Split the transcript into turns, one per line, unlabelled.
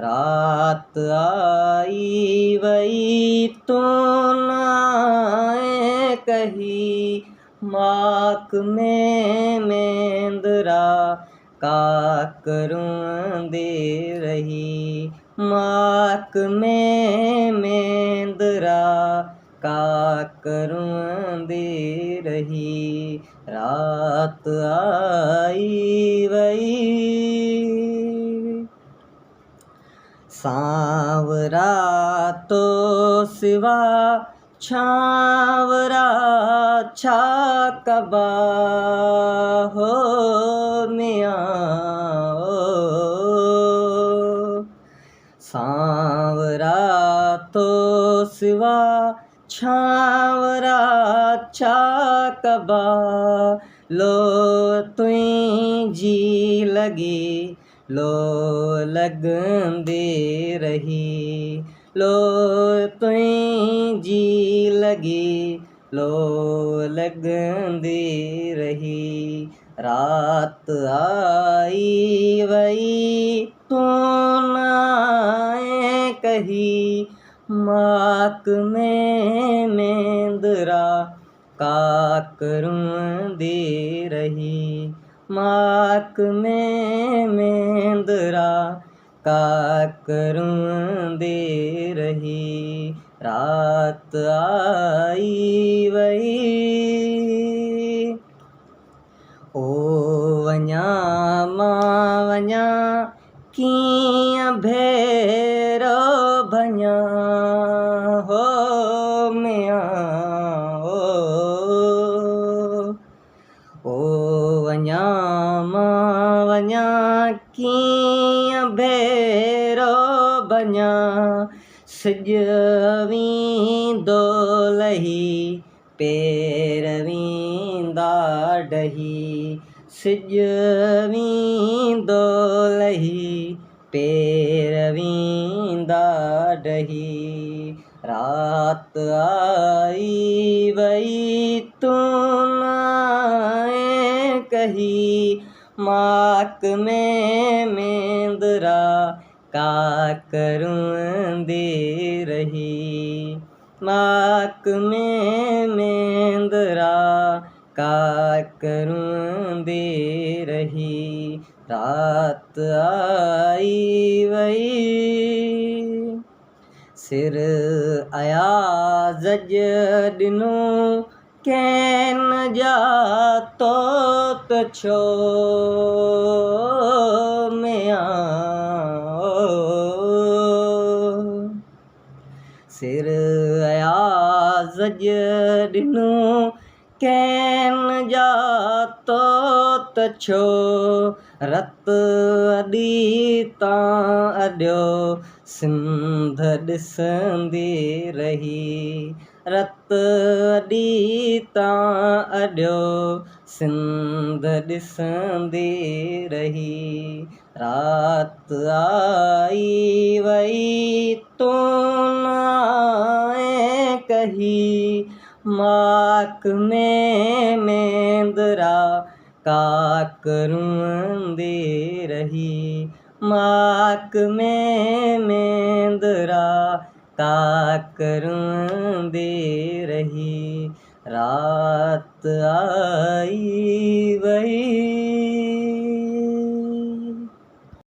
रात आई वही तो नाए कही, माक में मेंदरा का करूं दे रही। माक में मेंदरा का करूं दे रही। रात आई वही सांवरा तो सिवा छावरा छाकबा हो मियाँ सांवरा तो सिवा छावरा छाकबा लो तुई जी लगी लो लगन दे रही। लो तुई जी लगी लो लगन दे रही। रात आई वही तो नाए कही, माक में मेंदरा का करूं दे रही। माक में मेंदरा का करूं दे रही। रात आई वही ओ वञा मां वञा कीअं भेरो भञा हो मियाँ ओ वञा मां वञा कीअं भेरो भञा। सिॼ वींदो लही पेर वींदा ॾही। सिॼ वींदो लही पेर वींदा ॾही। रात आई वही तू नाए कही, माक में मेंदरा का करूं दे रही। माक में मेंदरा का करूं दे रही। रात आई वही सिर आया जज ॾिनो कैन जा तो त छो मियाँ सिर आया जज ॾिनो कैन जा तो त छो। रत अॾी तां अॾियो सिंध ॾिसंदी रही। रत अॾी तां अॾियो सिंध ॾिसंदी रही। रात आई वही तो नाए कही, माक में मेंदरा का करूं दे रही। माक में मेंदरा का करूं दे रही। रात आई वही